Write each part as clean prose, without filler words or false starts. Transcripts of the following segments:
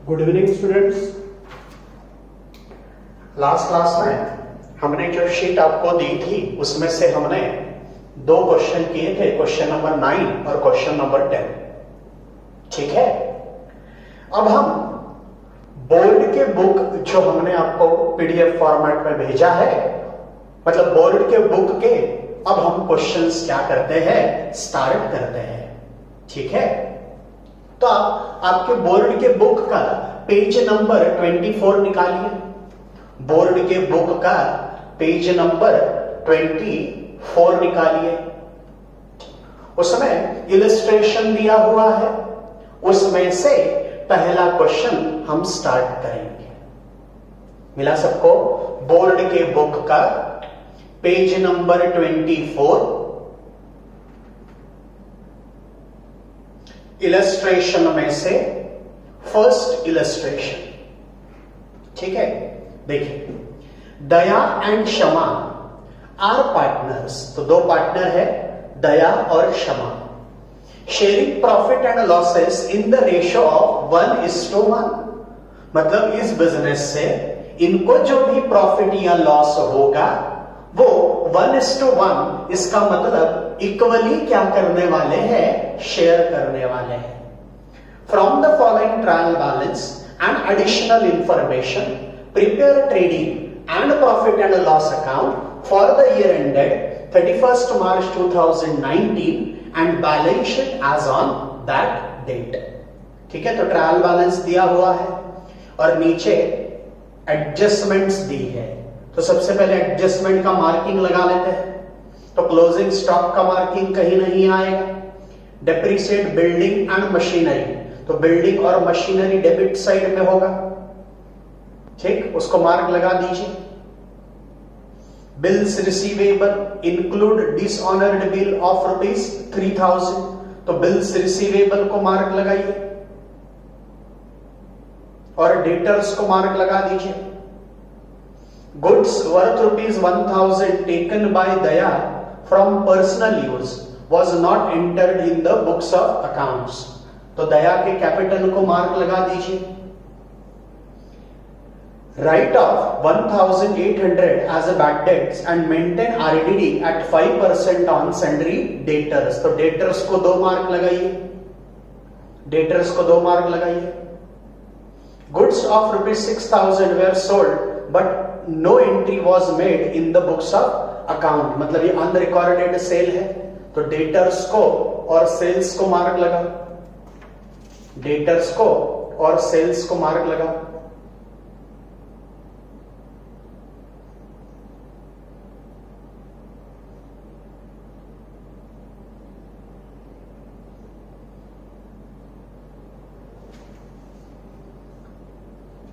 Good evening students. Last class में हमने जो शीट आपको दी थी उसमें से हमने दो क्वेश्चन किए थे, क्वेश्चन नंबर 9 और क्वेश्चन नंबर 10। ठीक है, अब हम बोर्ड के बुक जो हमने आपको पीडीएफ फॉर्मेट में भेजा है, मतलब बोर्ड के बुक के अब हम क्वेश्चंस क्या करते हैं, स्टार्ट करते हैं। ठीक है, तो आप आपके बोर्ड के बुक का पेज नंबर 24 निकालिए। बोर्ड के बुक का पेज नंबर 24 निकालिए। उसमें इलस्ट्रेशन दिया हुआ है, उसमें से पहला क्वेश्चन हम स्टार्ट करेंगे। मिला सबको? बोर्ड के बुक का पेज नंबर 24, इलस्ट्रेशन में से फर्स्ट इलस्ट्रेशन। ठीक है, देखिए, दया एंड क्षमा आर पार्टनर्स। तो दो पार्टनर है, दया और क्षमा। Sharing profit and losses in the ratio of 1:1। मतलब इस बिजनेस से इनको जो भी प्रॉफिट या लॉस होगा वो 1:1, इसका मतलब इक्वली क्या करने वाले हैं, शेयर करने वाले हैं। From the following trial balance and additional information prepare trading and profit and loss account for the year ended 31st March 2019 and balance sheet as on that date. ठीक है, तो ट्रायल बैलेंस दिया हुआ है और नीचे एडजस्टमेंट्स दी है। तो सबसे पहले एडजस्टमेंट का मार्किंग लगा लेते हैं। तो क्लोजिंग स्टॉक का मार्किंग कहीं नहीं आएगा। डेप्रिसिएट बिल्डिंग एंड मशीनरी, तो बिल्डिंग और मशीनरी डेबिट साइड में होगा। ठीक, उसको मार्क लगा दीजिए। Bills receivable include dishonoured bill of ₹3000, तो बिल्स रिसीवेबल को मार्क लगाइए और डेटर्स को मार्क लगा दीजिए। Goods worth ₹1000 taken by Daya from personal use was not entered in the books of accounts, तो दया के कैपिटल को मार्क लगा दीजिए। Write off 1800 as a bad debts and maintain RDD at 5% on sundry debtors, तो debtors को 2 mark लगाइए। Debtors को 2 mark लगाइए। Goods of ₹6000 were sold but no entry was made in the books of account, मतलब ये unrecorded cell है, तो debtors को और सेल्स को मार्क लगा। डेटर्स को और सेल्स को मार्क लगा।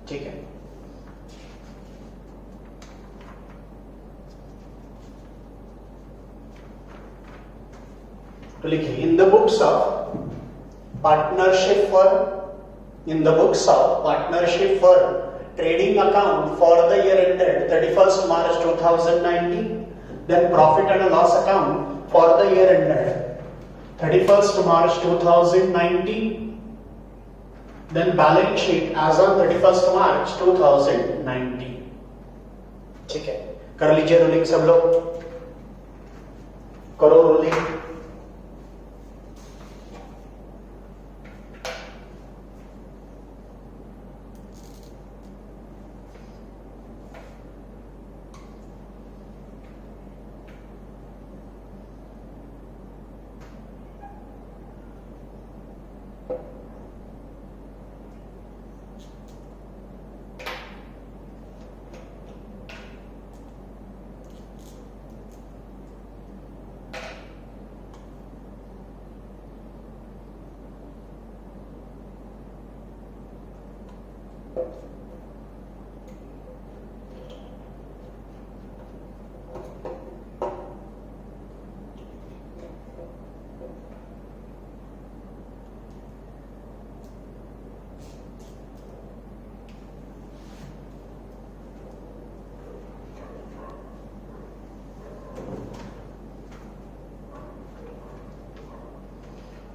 ठीक है, तो लिखिए in the books of partnership firm, in the books of partnership firm trading account for the year ended 31st March 2019, then profit and loss account for the year ended 31st March 2019, then balance sheet as on 31st March 2019। ठीक है, कर लीजिए rolling, सब लोग करो rolling.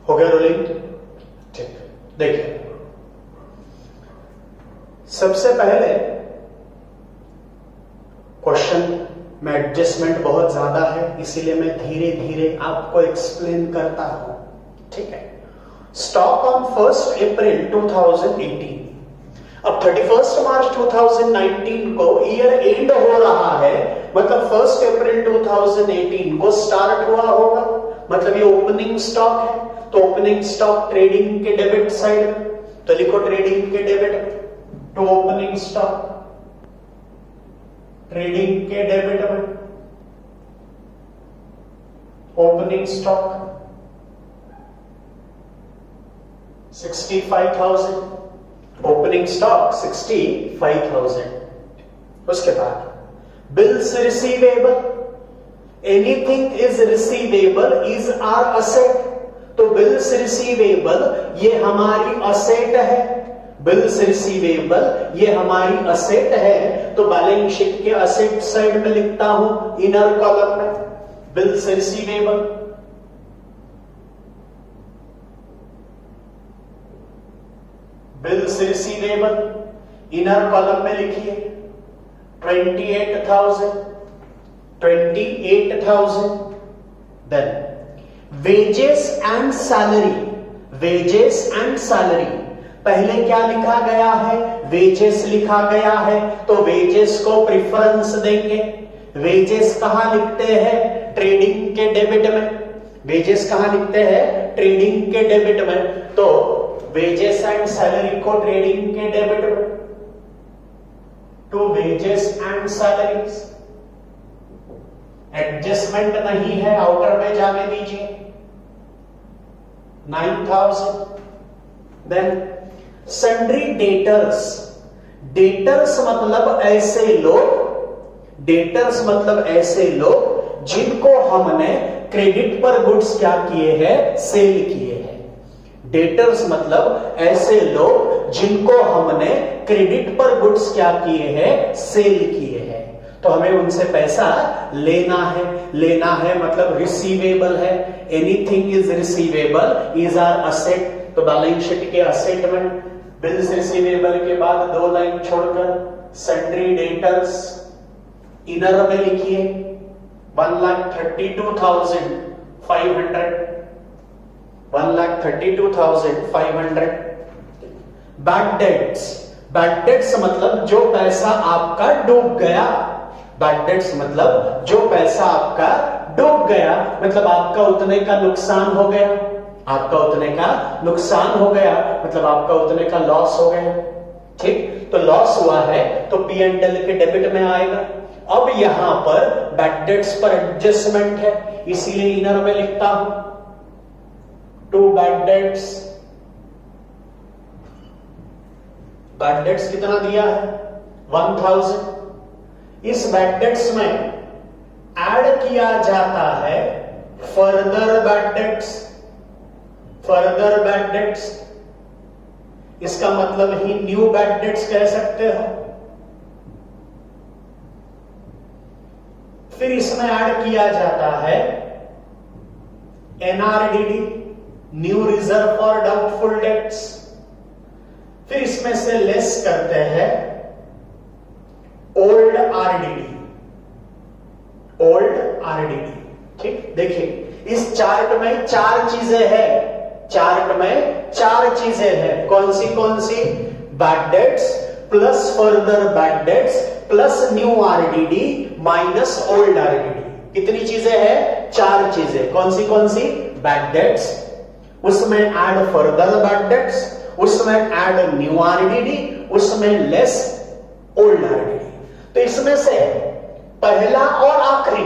हो गया rolling? ठीक, देखिए सबसे पहले क्वेश्चन में एडजस्टमेंट बहुत ज्यादा है, इसीलिए मैं धीरे धीरे आपको एक्सप्लेन करता हूं, ठीक है। स्टॉक ऑन 1 अप्रैल 2018, अब 31 मार्च 2019 को ईयर एंड हो रहा है, मतलब 1 अप्रैल 2018 को स्टार्ट हुआ होगा, मतलब ये ओपनिंग स्टॉक है, तो ओपनिंग स्टॉक ट्रेडिंग के डेबिट साइड, तो लिखो ट्रेडिंग के debit to opening stock, trading के डेबिट में ओपनिंग स्टॉक 65,000, ओपनिंग स्टॉक 65,000। उसके बाद bills receivable, anything is receivable is our asset, तो बिल्स रिसीवेबल ये हमारी असेट है, बिल्स रिसीवेबल ये हमारी असेट है, तो बैलेंस शीट के असेट साइड में लिखता हूं इनर कॉलम में bills receivable. Bills receivable inner column में लिखिए 28,000। Then wages and salary, wages and salary, पहले क्या लिखा गया है, वेजेस लिखा गया है, तो वेजेस को प्रिफरेंस देंगे। वेजेस कहां लिखते हैं, ट्रेडिंग के डेबिट में, वेजेस कहां लिखते हैं, ट्रेडिंग के डेबिट में, तो वेजेस एंड सैलरी को ट्रेडिंग के डेबिट में, to wages and salaries. Adjustment नहीं है, आउटर में जाने दीजिए 9,000। देन सन्ड्री डेटर्स, डेटर्स मतलब ऐसे लोग, डेटर्स मतलब ऐसे लोग जिनको हमने क्रेडिट पर गुड्स क्या किए हैं, सेल किए हैं। डेटर्स मतलब ऐसे लोग जिनको हमने क्रेडिट पर गुड्स क्या किए हैं, सेल किए हैं, तो हमें उनसे पैसा लेना है। लेना है मतलब रिसीवेबल है, anything is receivable is our asset, तो बैलेंस शीट के असेट में बिल्स रिसीवेबल के बाद 2 लाइन छोड़कर सन्ड्री डेटर्स इनर में लिखिए 1,32,500, 1,32,500। बैड डेट्स, बैड डेट्स मतलब जो पैसा आपका डूब गया, बैड डेट्स मतलब जो पैसा आपका डूब गया, मतलब आपका उतने का नुकसान हो गया, आपका उतने का नुकसान हो गया, मतलब आपका उतने का लॉस हो गया, ठीक। तो लॉस हुआ है तो पी एंड एल के डेबिट में आएगा। अब यहां पर बैड डेट्स पर एडजस्टमेंट है, इसीलिए इनर में लिखता हूं to bad debts. Bad debts कितना दिया है, 1,000। इस बैड डेट्स में ऐड किया जाता है further bad dates, further bad dates, इसका मतलब ही न्यू बैड डेट्स कह सकते हो। फिर इसमें ऐड किया जाता है NRDD, new reserve for doubtful debts. फिर इसमें से लेस करते हैं ओल्ड आरडीडी, ओल्ड आरडीडी, ठीक। देखिए इस चार्ट में 4 चीजें हैं, चार्ट में 4 चीजें हैं, कौन सी, bad debts plus further bad debts plus new RDD minus old RDD. कितनी चीजें हैं, 4 चीजें, कौन सी, बैड डेट्स, उसमें ऐड फर्दर बैड डेट्स, उसमें ऐड न्यू आरडीडी, उसमें लेस ओल्ड आरडीडी। तो इसमें से पहला और आखिरी,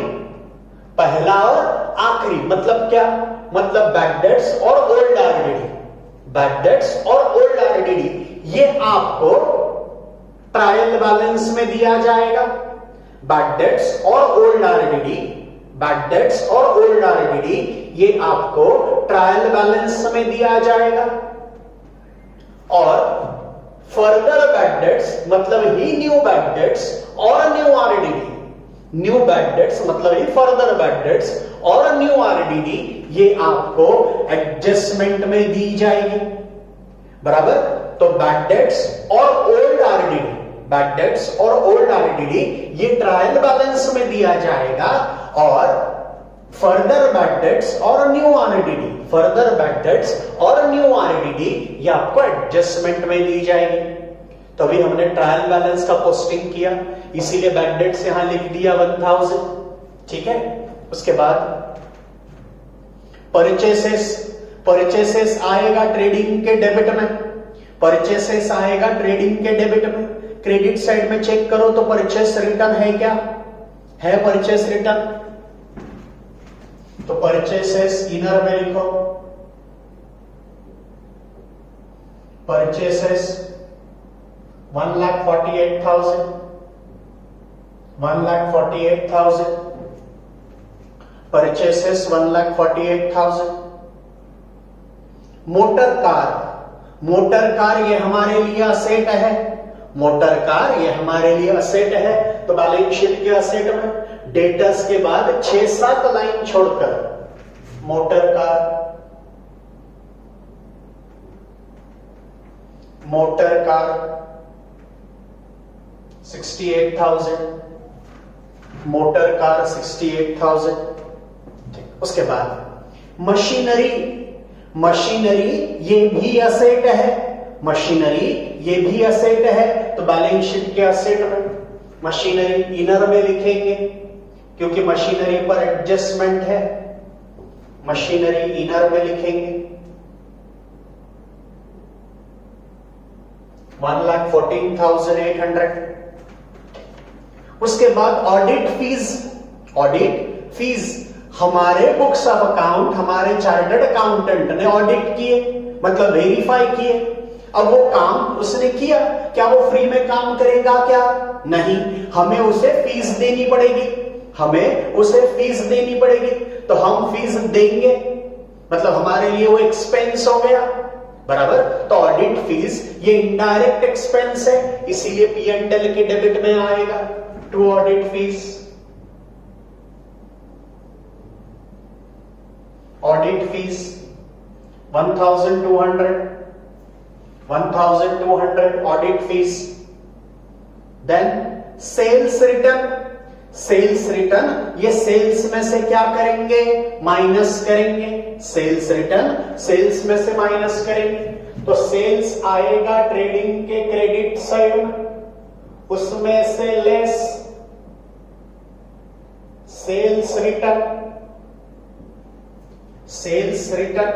पहला और आखिरी मतलब क्या, मतलब बैड डेट्स और ओल्ड आरडीडी, बैड डेट्स और ओल्ड आरडीडी ये आपको ट्रायल बैलेंस में दिया जाएगा। बैड डेट्स और ओल्ड आरडीडी, बैड डेट्स और ओल्ड आरडीडी ये आपको ट्रायल बैलेंस में दिया जाएगा। और फर्दर बैड डेट्स मतलब ही न्यू बैड डेट्स और new RDD, new bad debts मतलब ही फर्दर बैड डेट्स और न्यू आरडीडी ये आपको एडजस्टमेंट में दी जाएगी, बराबर। तो बैड डेट्स और ओल्ड आरडीडी, बैड डेट्स और ओल्ड आरडीडी ये ट्रायल बैलेंस में दिया जाएगा, और फर्दर बैड डेट्स और new RDD, further bad debts और न्यू आरडीडी ये आपको एडजस्टमेंट में दी जाएगी। तो अभी हमने ट्रायल बैलेंस का पोस्टिंग किया, इसीलिए बैड डेट्स यहां लिख दिया 1000, ठीक है। उसके बाद परचेसेस, परचेसेस आएगा ट्रेडिंग के डेबिट में, परचेसेस आएगा ट्रेडिंग के डेबिट में। क्रेडिट साइड में चेक करो तो परचेस रिटर्न है क्या, है परचेस रिटर्न, तो परचेसेस इनर में लिखो, purchases 1,48,000, 1,48,000, purchases 1,48,000। Motor car, motor car ये हमारे लिए असेट है, मोटर कार ये हमारे लिए असेट है, तो बैलेंस शीट के असेट में डेटर्स के बाद 6-7 लाइन छोड़कर motor car, motor car 68,000, motor car 68,000। उसके बाद मशीनरी, मशीनरी ये भी असेट है, मशीनरी ये भी असेट है, तो बैलेंस शीट के असेट में मशीनरी इनर में लिखेंगे क्योंकि मशीनरी पर एडजस्टमेंट है, मशीनरी इनर में लिखेंगे। 1,14,800। उसके बाद ऑडिट फीस, ऑडिट फीस हमारे बुक्स ऑफ अकाउंट, हमारे चार्टर्ड अकाउंटेंट ने ऑडिट किए, मतलब वेरीफाई किए। अब वो काम उसने किया, क्या वो फ्री में काम करेगा क्या? नहीं, हमें उसे फीस देनी पड़ेगी, हमें उसे फीस देनी पड़ेगी, तो हम फीस देंगे, मतलब हमारे लिए वो एक्सपेंस हो गया, बराबर। तो ऑडिट फीस ये इनडायरेक्ट एक्सपेंस है, इसीलिए P&L के डेबिट में आएगा to audit fees. Audit fees 1,200, 1,200 audit fees. Then sales return, sales return ये सेल्स में से क्या करेंगे? माइनस करेंगे। सेल्स रिटर्न सेल्स में से माइनस करेंगे, तो सेल्स आएगा ट्रेडिंग के क्रेडिट साइड में, उसमें से less sales return, sales return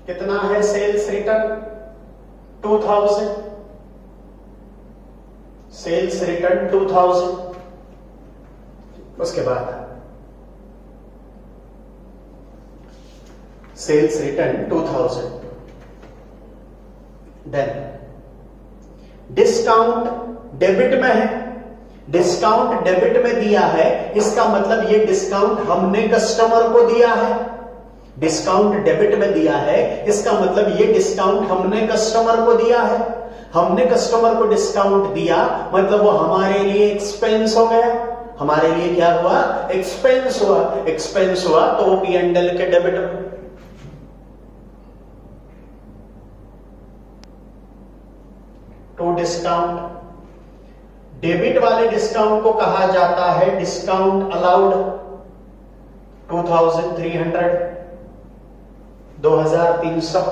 कितना है? Sales return 2,000, sales return 2,000। उसके बाद sales return 2,000। Then discount debit में है, डिस्काउंट डेबिट में दिया है, इसका मतलब ये डिस्काउंट हमने कस्टमर को दिया है। डिस्काउंट डेबिट में दिया है, इसका मतलब ये डिस्काउंट हमने कस्टमर को दिया है। हमने कस्टमर को डिस्काउंट दिया, मतलब वो हमारे लिए एक्सपेंस हो गया, हमारे लिए क्या हुआ? एक्सपेंस हुआ। एक्सपेंस हुआ तो वो P&L के डेबिट में। टू डिस्काउंट, डेबिट वाले डिस्काउंट को कहा जाता है डिस्काउंट अलाउड। 2,300, 2,300।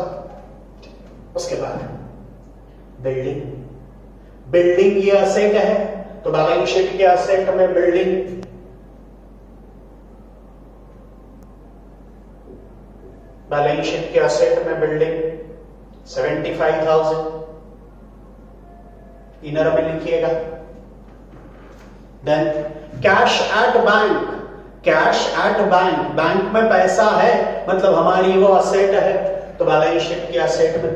उसके बाद बिल्डिंग, बिल्डिंग ये असेट है, तो बैलेंस शीट के असेट में बिल्डिंग, बैलेंस शीट के असेट में बिल्डिंग 75,000 इनर में लिखिएगा। Then cash at bank, cash at bank, bank में पैसा है, मतलब हमारी वो असेट है, तो बैलेंस शीट के असेट में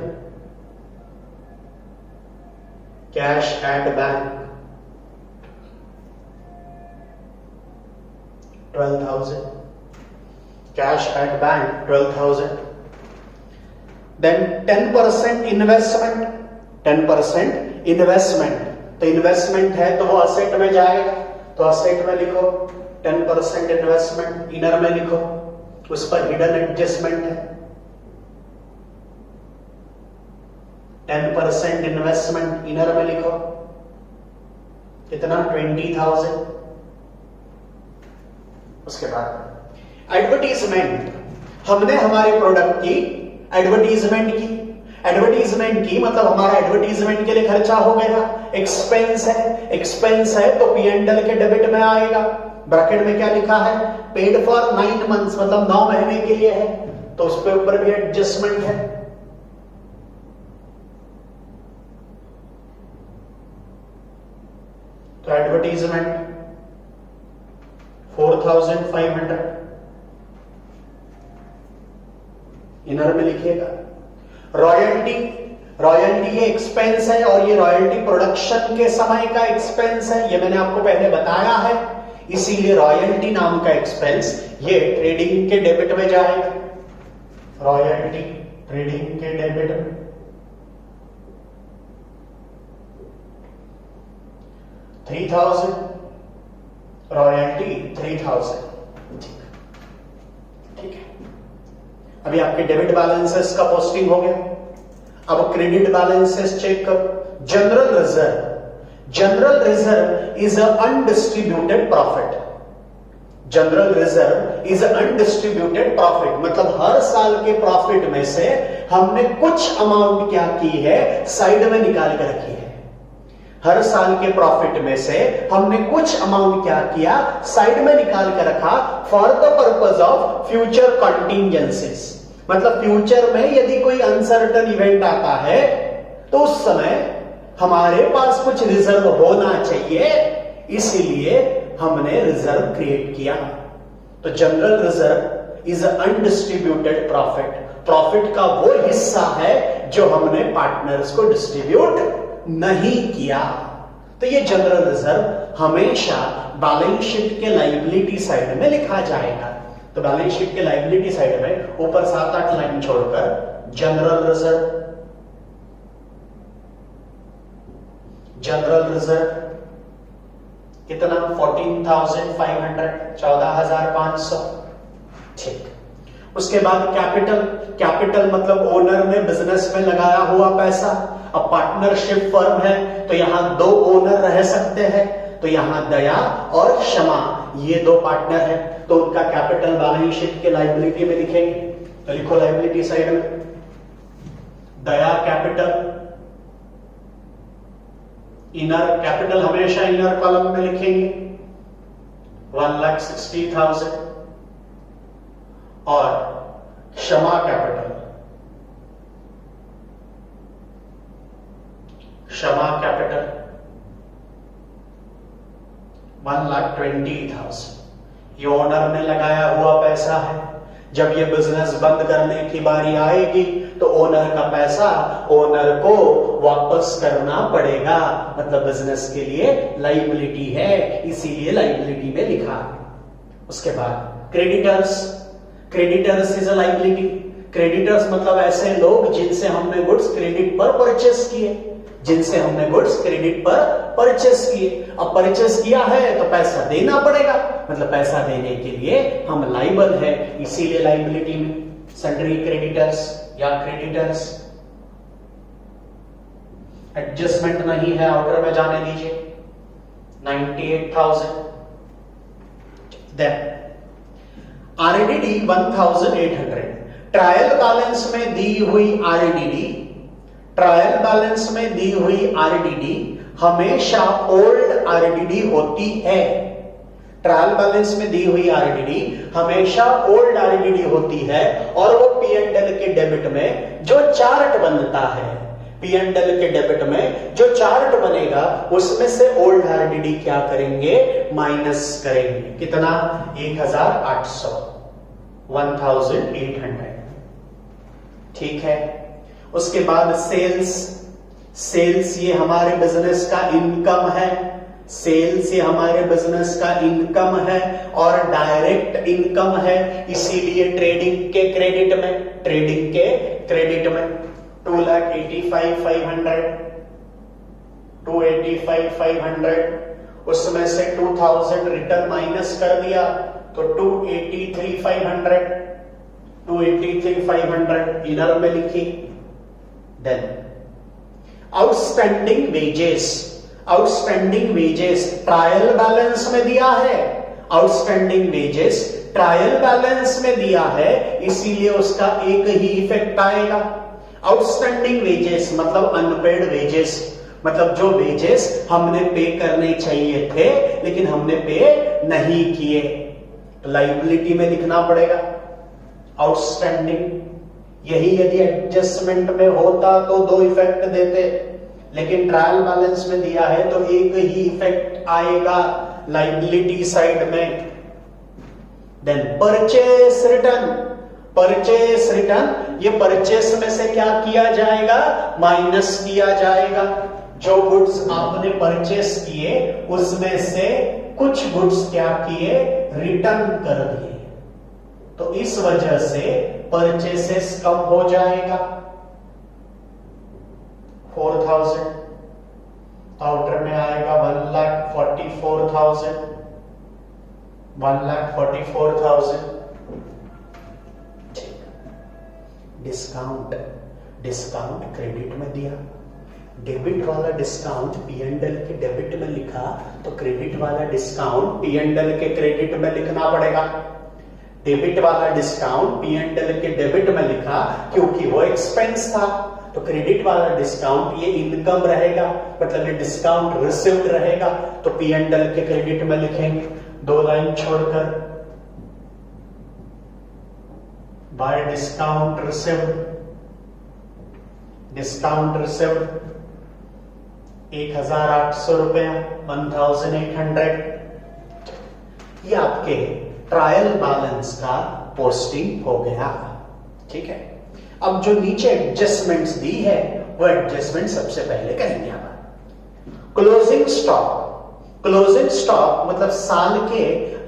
cash at bank 12,000, cash at bank 12,000। Then 10% investment, 10% investment, तो इन्वेस्टमेंट है तो वो असेट में जाएगा, तो असेट में लिखो 10% इन्वेस्टमेंट, इनर में लिखो, उस पर हिडन एडजस्टमेंट है। 10% इन्वेस्टमेंट इनर में लिखो, कितना 20,000। उसके बाद एडवर्टीजमेंट, हमने हमारे प्रोडक्ट की एडवर्टीजमेंट की। एडवर्टीजमेंट की मतलब हमारा एडवर्टीजमेंट के लिए खर्चा हो गया, एक्सपेंस है, एक्सपेंस है तो P&L के डेबिट में आएगा। ब्रैकेट में क्या लिखा है, पेड फॉर 9 months मतलब 9 महीने के लिए है, तो उस पे ऊपर भी एडजस्टमेंट है। तो एडवर्टीजमेंट 4,500 इनर में लिखिएगा। रॉयल्टी, रॉयल्टी ये एक्सपेंस है और ये रॉयल्टी प्रोडक्शन के समय का एक्सपेंस है, ये मैंने आपको पहले बताया है, इसीलिए रॉयल्टी नाम का एक्सपेंस ये ट्रेडिंग के डेबिट में जाएगा। रॉयल्टी ट्रेडिंग के डेबिट में। 3,000 रॉयल्टी 3,000। ठीक है, अभी आपके डेबिट बैलेंसेस का पोस्टिंग हो गया। अब क्रेडिट बैलेंसेस चेक करो। General reserve, general reserve is a undistributed profit. General reserve is undistributed profit मतलब हर साल के प्रॉफिट में से हमने कुछ अमाउंट क्या की है, साइड में निकाल के रखी है। हर साल के प्रॉफिट में से हमने कुछ अमाउंट क्या किया, साइड में निकाल के रखा for the purpose of future contingencies. मतलब फ्यूचर में यदि कोई अनसर्टन इवेंट आता है तो उस समय हमारे पास कुछ रिजर्व होना चाहिए, इसीलिए हमने रिजर्व क्रिएट किया। तो general reserve is undistributed profit, profit का वो हिस्सा है जो हमने पार्टनर्स को डिस्ट्रीब्यूट नहीं किया। तो ये जनरल रिजर्व हमेशा बैलेंस शीट के लायबिलिटी साइड में लिखा जाएगा। तो बैलेंस शीट के लायबिलिटी साइड में ऊपर 7-8 लाइन छोड़कर जनरल रिजर्व, जनरल रिजर्व कितना 14,500, 14,500। ठीक, उसके बाद कैपिटल, कैपिटल मतलब ओनर ने बिजनेस में लगाया हुआ पैसा। अब पार्टनरशिप फर्म है तो यहां 2 ओनर रह सकते हैं, तो यहां दया और क्षमा ये 2 पार्टनर हैं, तो उनका कैपिटल बैलेंस शीट के लायबिलिटी में लिखेंगे। तो लिखो लायबिलिटी साइड में दया कैपिटल, इनर कैपिटल हमेशा इनर कॉलम में लिखेंगे 1,60,000 और क्षमा कैपिटल, क्षमा कैपिटल 1,20,000। ये ओनर ने लगाया हुआ पैसा है, जब ये बिजनेस बंद करने की बारी आएगी तो ओनर का पैसा ओनर को वापस करना पड़ेगा, मतलब बिजनेस के लिए लायबिलिटी है, इसीलिए लायबिलिटी में लिखा। उसके बाद creditors, creditors is a liability. Creditors मतलब ऐसे लोग जिनसे हमने गुड्स क्रेडिट पर परचेस किए, जिनसे हमने गुड्स क्रेडिट पर परचेस किए। अब परचेस किया है तो पैसा देना पड़ेगा, मतलब पैसा देने के लिए हम लायबल है, इसीलिए लायबिलिटी में सन्ड्री क्रेडिटर्स या क्रेडिटर्स। एडजस्टमेंट नहीं है, आउटर में जाने दीजिए 98,000। Then RDD 1,800। ट्रायल बैलेंस में दी हुई आरडीडी, ट्रायल बैलेंस में दी हुई आरडीडी हमेशा ओल्ड आरडीडी होती है। ट्रायल बैलेंस में दी हुई आरडीडी हमेशा ओल्ड आरडीडी होती है और वो P&L के डेबिट में जो चार्ट बनता है, P&L के डेबिट में जो चार्ट बनेगा उसमें से ओल्ड आरडीडी क्या करेंगे, माइनस करेंगे। कितना 1,800, 1,800। ठीक है, उसके बाद सेल्स, सेल्स ये हमारे बिजनेस का इनकम है, सेल्स ये हमारे बिजनेस का इनकम है और डायरेक्ट इनकम है, इसीलिए ट्रेडिंग के क्रेडिट में, ट्रेडिंग के क्रेडिट में 2,85,500, 285,500 उसमें से 2,000 रिटर्न माइनस कर दिया तो 283,500, 283,500 इनर में लिखी। Then outstanding wages, outstanding wages trial balance में दिया है, आउटस्टैंडिंग वेजेस ट्रायल बैलेंस में दिया है, इसीलिए उसका एक ही इफेक्ट आएगा। आउटस्टैंडिंग वेजेस मतलब अनपेड वेजेस, मतलब जो वेजेस हमने पे करने चाहिए थे लेकिन हमने पे नहीं किए, तो लायबिलिटी में लिखना पड़ेगा आउटस्टैंडिंग। यही यदि एडजस्टमेंट में होता तो दो इफेक्ट देते, लेकिन ट्रायल बैलेंस में दिया है तो एक ही इफेक्ट आएगा लायबिलिटी साइड में। Then purchase return, purchase return, ये परचेस में से क्या किया जाएगा, माइनस किया जाएगा। जो गुड्स आपने परचेस किए उसमें से कुछ गुड्स क्या किए, रिटर्न कर दिए, तो इस वजह से परचेसेस कम हो जाएगा 4000, आउटर में आएगा 1,44,000, 1,44,000। डिस्काउंट, डिस्काउंट क्रेडिट में दिया, डेबिट वाला डिस्काउंट P&L के डेबिट में लिखा तो क्रेडिट वाला डिस्काउंट P&L के क्रेडिट में लिखना पड़ेगा। डेबिट वाला डिस्काउंट P&L के डेबिट में लिखा क्योंकि वो एक्सपेंस था, तो क्रेडिट वाला डिस्काउंट ये इनकम रहेगा, मतलब ये डिस्काउंट रिसीव्ड रहेगा, तो P&L के क्रेडिट में लिखेंगे, दो लाइन छोड़कर। Bye discount received, discount received 1,800 रुपया, 1,800। ये आपके ट्रायल बैलेंस का पोस्टिंग हो गया, ठीक है। अब जो नीचे एडजस्टमेंट्स दी है वो एडजस्टमेंट सबसे पहले करेंगे आप। क्लोजिंग स्टॉक, क्लोजिंग स्टॉक मतलब साल के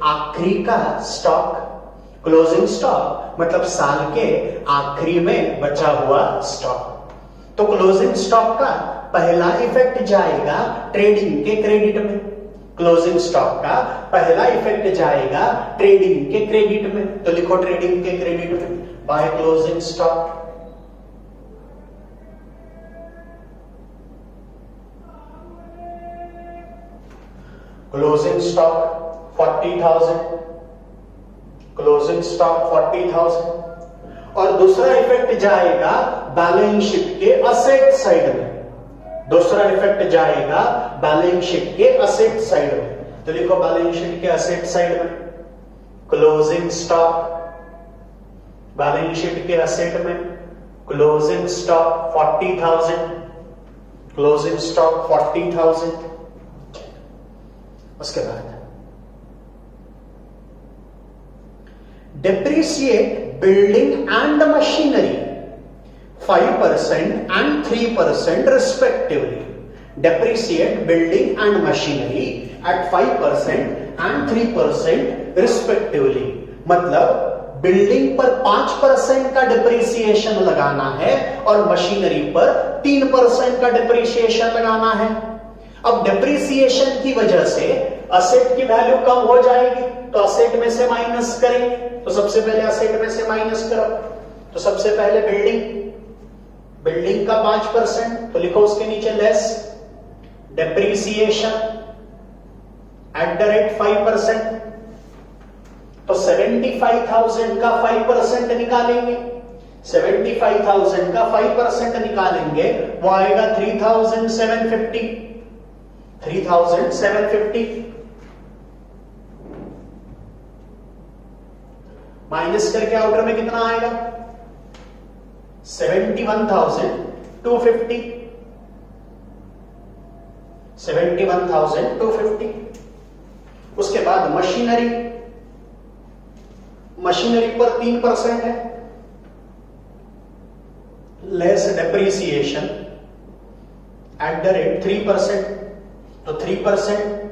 आखिरी का स्टॉक, क्लोजिंग स्टॉक मतलब साल के आखिरी में बचा हुआ स्टॉक। तो क्लोजिंग स्टॉक का पहला इफेक्ट जाएगा ट्रेडिंग के क्रेडिट में, क्लोजिंग स्टॉक का पहला इफेक्ट जाएगा ट्रेडिंग के क्रेडिट में, तो लिखो ट्रेडिंग के क्रेडिट में by closing stock. Closing stock 40,000, closing stock 40,000। और दूसरा इफेक्ट जाएगा बैलेंस शीट के असेट साइड में, दूसरा इफेक्ट जाएगा बैलेंस शीट के असेट साइड में, तो लिखो बैलेंस शीट के असेट साइड में क्लोजिंग स्टॉक, बैलेंस शीट के असेट में क्लोजिंग स्टॉक 40,000, क्लोजिंग स्टॉक 40,000। उसके बाद depreciate building and machinery 5% and 3% respectively. Depreciate building and machinery at 5% and 3% respectively. मतलब बिल्डिंग पर 5% का डिप्रिसिएशन लगाना है और मशीनरी पर 3% का डिप्रिसिएशन लगाना है। अब डिप्रिसिएशन की वजह से असेट की वैल्यू कम हो जाएगी, तो असेट में से माइनस करेंगे, तो सबसे पहले असेट में से माइनस करो, तो सबसे पहले बिल्डिंग, बिल्डिंग का 5%, तो लिखो उसके नीचे less depreciation at the rate 5%, तो 75,000 का 5% निकालेंगे, 75,000 का 5% निकालेंगे, वो आएगा 3,750, 3,750 माइनस करके आउटर में कितना आएगा 71,250, 71,250। उसके बाद मशीनरी, मशीनरी पर 3% है, less depreciation at the rate 3%, तो 3%,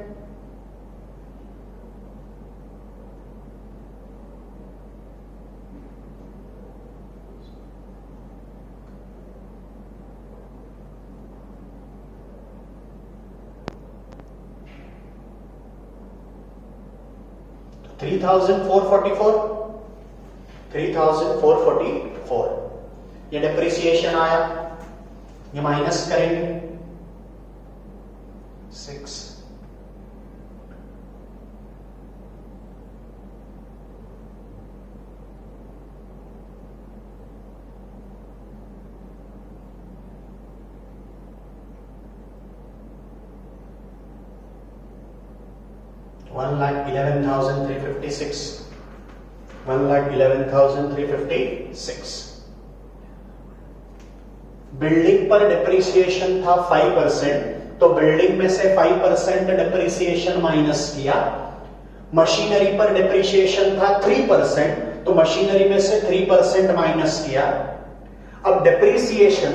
$3,444 ये डिप्रिसिएशन आया। ये माइनस करेंगे 6, $1,11,356, 1,11,356। बिल्डिंग पर डिप्रिसिएशन था 5%, तो बिल्डिंग में से 5% डिप्रिसिएशन माइनस किया। मशीनरी पर डिप्रिसिएशन था 3%, तो मशीनरी में से 3% माइनस किया। अब डिप्रिसिएशन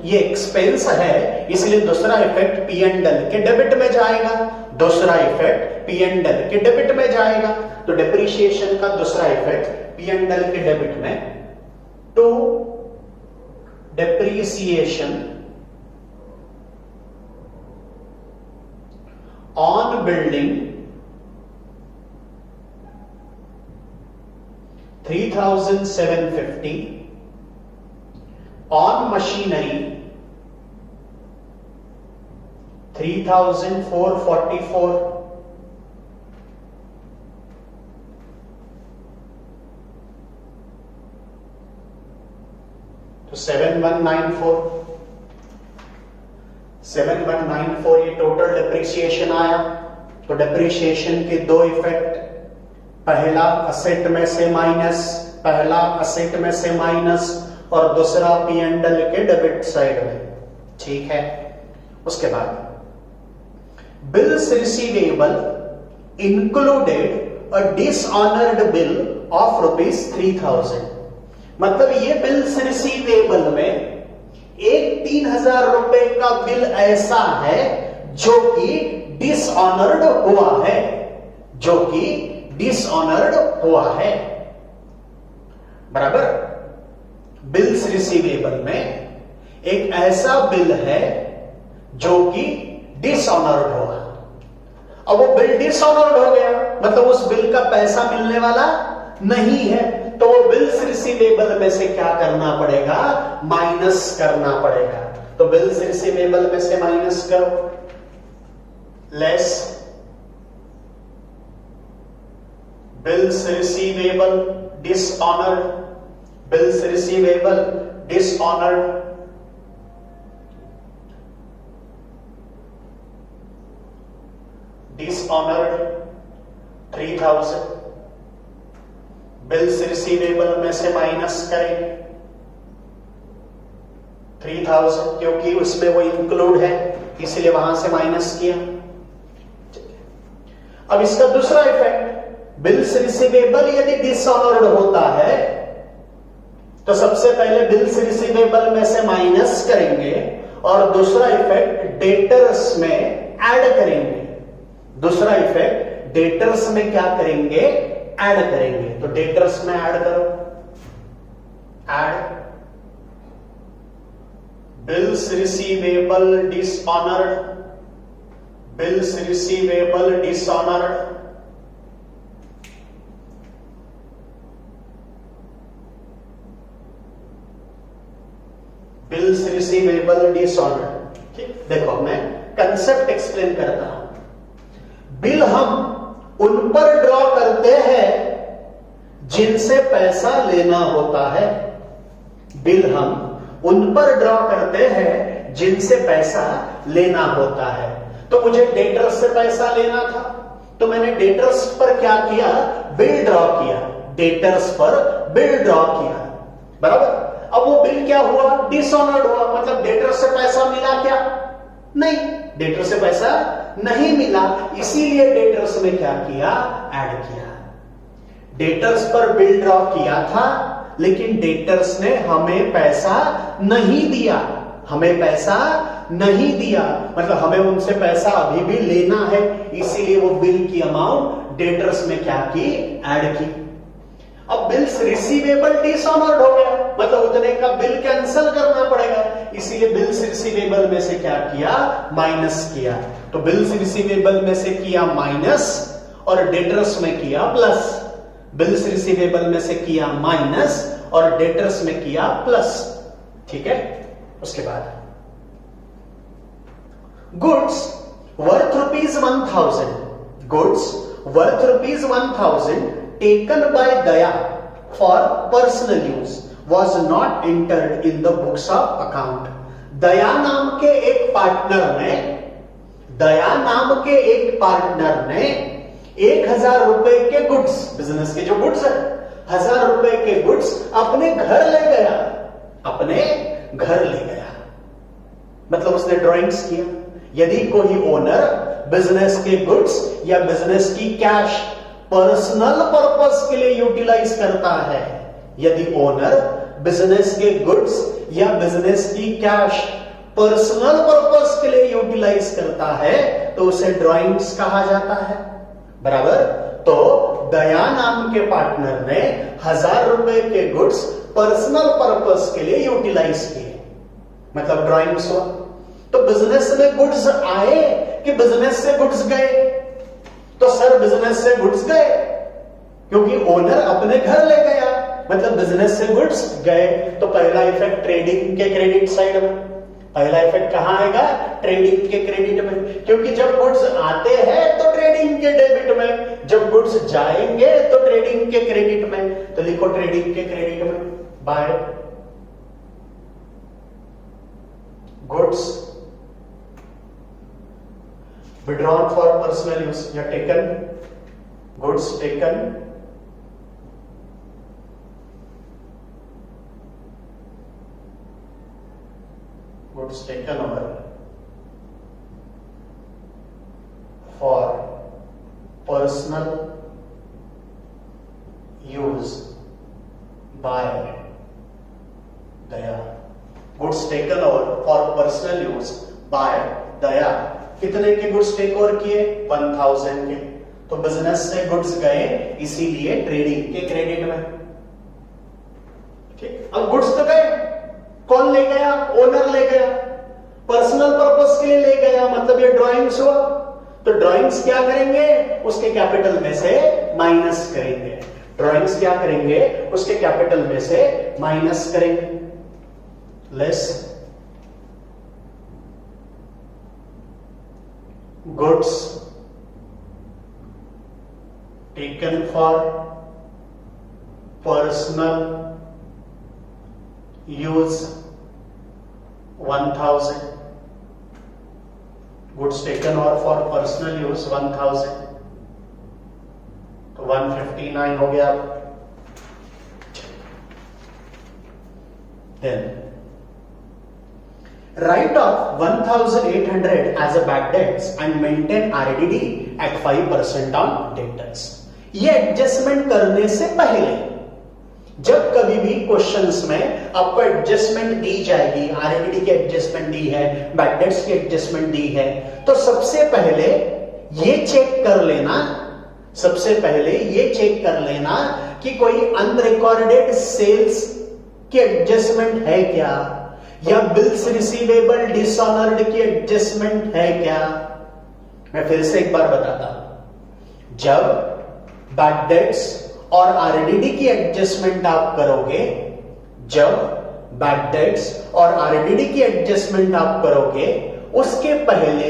ये एक्सपेंस है, इसलिए दूसरा इफेक्ट पी एंड एल के डेबिट में जाएगा। दूसरा इफेक्ट पी एंड एल के डेबिट में जाएगा, तो डिप्रिसिएशन का दूसरा इफेक्ट पी एंड एल के डेबिट में। To depreciation on building 3,750, on machinery 3,444, तो 7,194 ये टोटल डिप्रिसिएशन आया। तो डिप्रिसिएशन के दो इफेक्ट, पहला असेट में से माइनस और दूसरा पी एंड एल के डेबिट साइड में, ठीक है। उसके बाद bills receivable included a dishonoured bill of ₹3,000। मतलब ये बिल्स रिसीवेबल में एक 3,000 रुपए का बिल ऐसा है जो कि डिसऑनर्ड हुआ है, बराबर। बिल्स रिसीवेबल में एक ऐसा बिल है जो कि डिसऑनर्ड हुआ। अब वो बिल डिसऑनर्ड हो गया, मतलब उस बिल का पैसा मिलने वाला नहीं है, तो वो बिल्स रिसीवेबल में से क्या करना पड़ेगा? माइनस करना पड़ेगा। तो बिल्स रिसीवेबल में से माइनस करो, less bills receivable dishonoured, bills receivable dishonoured, dishonoured 3,000, bills receivable में से माइनस करेंगे 3,000, क्योंकि उसमें वो इंक्लूड है, इसलिए वहां से माइनस किया। अब इसका दूसरा इफेक्ट, बिल्स रिसीवेबल यदि डिसऑनर्ड होता है तो सबसे पहले बिल्स रिसीवेबल में से माइनस करेंगे और दूसरा इफेक्ट डेटर्स में ऐड करेंगे। दूसरा इफेक्ट डेटर्स में क्या करेंगे? ऐड करेंगे। तो डेटर्स में ऐड करो, add bills receivable dishonoured, bills receivable dishonoured, bills receivable dishonoured. ठीक, देखो मैं कंसेप्ट एक्सप्लेन करता हूं। बिल हम उन पर ड्रॉ करते हैं जिनसे पैसा लेना होता है। बिल हम उन पर ड्रॉ करते हैं जिनसे पैसा लेना होता है। तो मुझे डेटर्स से पैसा लेना था, तो मैंने डेटर्स पर क्या किया? बिल ड्रॉ किया। डेटर्स पर बिल ड्रॉ किया, बराबर। अब वो बिल क्या हुआ? डिसऑनर्ड हुआ। मतलब डेटर से पैसा मिला क्या? नहीं, डेटर से पैसा नहीं मिला, इसीलिए डेटर्स में क्या किया? ऐड किया। डेटर्स पर बिल ड्रॉ किया था, लेकिन डेटर्स ने हमें पैसा नहीं दिया, मतलब हमें उनसे पैसा अभी भी लेना है, इसीलिए वो बिल की अमाउंट डेटर्स में क्या की? ऐड की। अब बिल्स रिसीवेबल डिसऑनर्ड हो गया, मतलब उतने का बिल कैंसिल करना पड़ेगा, इसीलिए बिल्स रिसीवेबल में से क्या किया? माइनस किया। तो बिल्स रिसीवेबल में से किया माइनस और डेटर्स में किया प्लस। बिल्स रिसीवेबल में से किया माइनस और डेटर्स में किया प्लस, ठीक है। उसके बाद goods worth ₹1000, goods worth ₹1000 taken by Daya for personal use was not entered in the books of account. Daya नाम के एक पार्टनर ने 1000 रुपए के गुड्स, बिजनेस के जो गुड्स है 1000 रुपए के गुड्स अपने घर ले गया, मतलब उसने ड्राइंग्स किया। यदि कोई ओनर बिजनेस के गुड्स या बिजनेस की कैश पर्सनल पर्पस के लिए यूटिलाइज करता है, यदि ओनर बिजनेस के गुड्स या बिजनेस की कैश पर्सनल पर्पस के लिए यूटिलाइज करता है तो उसे ड्राइंग्स कहा जाता है, बराबर। तो दया नाम के पार्टनर ने 1000 रुपए के गुड्स पर्सनल पर्पस के लिए यूटिलाइज किए, मतलब ड्राइंग्स हुआ। तो बिजनेस में गुड्स आए कि बिजनेस से गुड्स गए? तो सर बिजनेस से गुड्स गए, क्योंकि ओनर अपने घर ले गया, मतलब बिजनेस से गुड्स गए। तो पहला इफेक्ट ट्रेडिंग के क्रेडिट साइड में, पहला इफेक्ट कहां आएगा? ट्रेडिंग के क्रेडिट में, क्योंकि जब गुड्स आते हैं तो ट्रेडिंग के डेबिट में, जब गुड्स जाएंगे तो ट्रेडिंग के क्रेडिट में। तो लिखो ट्रेडिंग के क्रेडिट में by goods withdrawn for personal use या taken, goods taken over for personal use by Daya. Goods taken over for personal use by Daya. कितने के गुड्स टेक ओवर किए? 1000 के। तो बिजनेस से गुड्स गए, इसीलिए ट्रेडिंग के क्रेडिट में। ठीक, अब गुड्स तो गए, कौन ले गया? ओनर ले गया, पर्सनल पर्पस के लिए ले गया, मतलब ये ड्राइंग्स हुआ। तो ड्राइंग्स क्या करेंगे? उसके कैपिटल में से माइनस करेंगे। ड्राइंग्स क्या करेंगे? उसके कैपिटल में से माइनस करेंगे, less goods taken for personal use 1000, goods taken or for personal use 1000, तो 159 हो गया। Then write off 1800 as a bad debts and maintain RDD at 5% on debtors। ये एडजस्टमेंट करने से पहले, जब कभी भी क्वेश्चंस में आपको एडजस्टमेंट दी जाएगी, आरडीडी की एडजस्टमेंट दी है, बैड डेट्स की एडजस्टमेंट दी है, तो सबसे पहले ये चेक कर लेना कि कोई अनरिकॉर्डेड सेल्स की एडजस्टमेंट है क्या, या बिल्स रिसीवेबल डिसऑनर्ड की एडजस्टमेंट है क्या। मैं फिर से एक बार बताता हूं, जब बैड डेट्स और आरडीडी की एडजस्टमेंट आप करोगे, जब बैड डेट्स और आरडीडी की एडजस्टमेंट आप करोगे, उसके पहले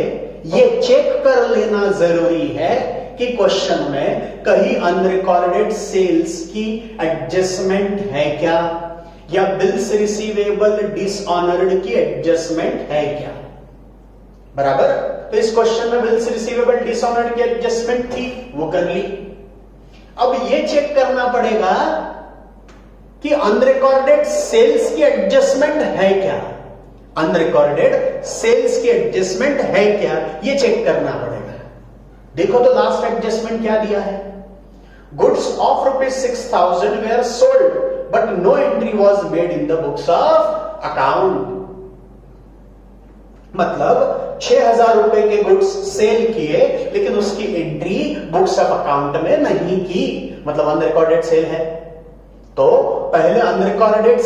ये चेक कर लेना जरूरी है कि क्वेश्चन में कहीं अनरिकॉर्डेड सेल्स की एडजस्टमेंट है क्या, या बिल्स रिसीवेबल डिसऑनर्ड की एडजस्टमेंट है क्या, बराबर। तो इस क्वेश्चन में बिल्स रिसीवेबल डिसऑनर्ड की एडजस्टमेंट थी, वो कर ली। अब ये चेक करना पड़ेगा कि अनरिकॉर्डेड सेल्स की एडजस्टमेंट है क्या, अनरिकॉर्डेड सेल्स की एडजस्टमेंट है क्या, ये चेक करना पड़ेगा। देखो तो लास्ट एडजस्टमेंट क्या दिया है? Goods of ₹6000 were sold but no entry was made in the books of account. मतलब 6000 रुपए के गुड्स सेल किए, लेकिन उसकी एंट्री बुक्स ऑफ अकाउंट में नहीं की, मतलब अनरिकॉर्डेड सेल है। तो पहले अनरिकॉर्डेड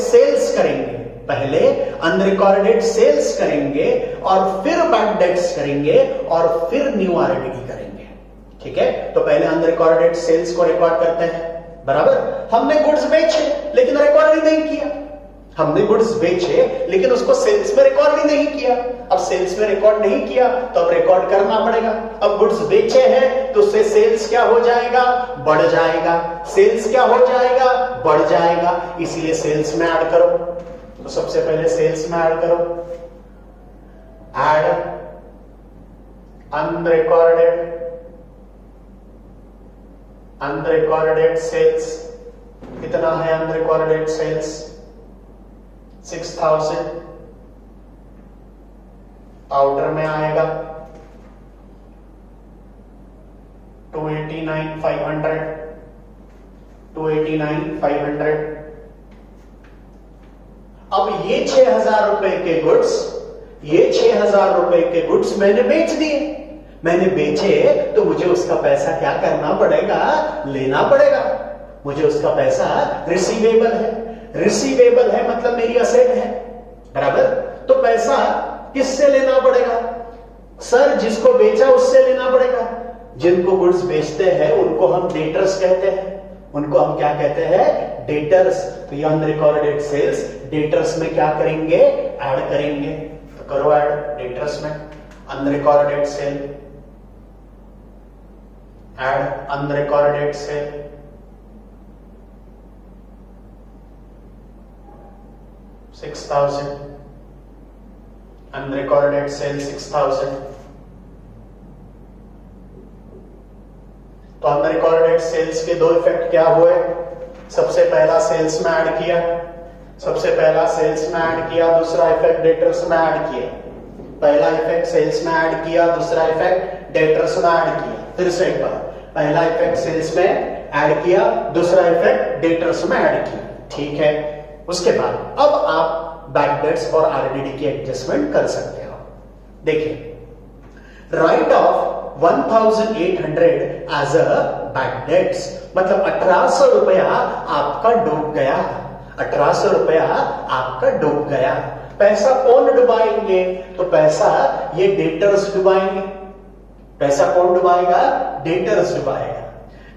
सेल्स करेंगे, और फिर बैड डेट्स करेंगे, और फिर न्यू आरडीडी करेंगे। ठीक है, तो पहले अनरिकॉर्डेड सेल्स को रिकॉर्ड करते हैं, बराबर। हमने गुड्स बेचे लेकिन रिकॉर्ड ही नहीं किया, हमने गुड्स बेचे लेकिन उसको सेल्स में रिकॉर्ड ही नहीं किया। अब सेल्स में रिकॉर्ड नहीं किया तो अब रिकॉर्ड करना पड़ेगा। अब गुड्स बेचे हैं तो उससे सेल्स क्या हो जाएगा, बढ़ जाएगा। सेल्स क्या हो जाएगा, बढ़ जाएगा, इसीलिए सेल्स में ऐड करो। तो सबसे पहले सेल्स में ऐड करो, ऐड अनरिकॉर्डेड सेल्स। कितना है अनरिकॉर्डेड सेल्स, 6000। आउटर में आएगा 289,500। अब ये 6,000 रुपए के गुड्स, ये 6,000 रुपए के गुड्स मैंने बेच दिए। मैंने बेचे तो मुझे उसका पैसा क्या करना पड़ेगा, लेना पड़ेगा। मुझे उसका पैसा रिसीवेबल है, रिसीवेबल है मतलब मेरी असेट है, बराबर। तो पैसा किससे लेना पड़ेगा सर, जिसको बेचा उससे लेना पड़ेगा। जिनको गुड्स बेचते हैं उनको हम डेटर्स कहते हैं, उनको हम क्या कहते हैं, डेटर्स। तो ये अनरिकॉर्डेड सेल्स डेटर्स में क्या करेंगे, ऐड करेंगे। तो करो ऐड डेटर्स में, unrecorded sale, add unrecorded sale. $6,000 unrecorded sale 6,000। तो अनरिकॉर्डेड सेल्स के दो इफेक्ट क्या हुए, सबसे पहला सेल्स में ऐड किया, सबसे पहला सेल्स में ऐड किया, दूसरा इफेक्ट डेटर्स में ऐड किया। पहला इफेक्ट सेल्स में ऐड किया, दूसरा इफेक्ट डेटर्स में ऐड किया। फिर से एक बार, पहला इफेक्ट सेल्स में ऐड किया, दूसरा इफेक्ट डेटर्स में ऐड किया, ठीक है। उसके बाद अब आप बैड डेट्स और आरडीडी की एडजस्टमेंट कर सकते हो। देखिए, write off 1,800 as a bad debts, मतलब 1,800 रुपया आपका डूब गया, 1,800 रुपया आपका डूब गया। पैसा कौन डुबाएंगे, तो पैसा ये डेटर्स डुबाएंगे। पैसा कौन डुबाएगा, डेटर्स डुबाएगा।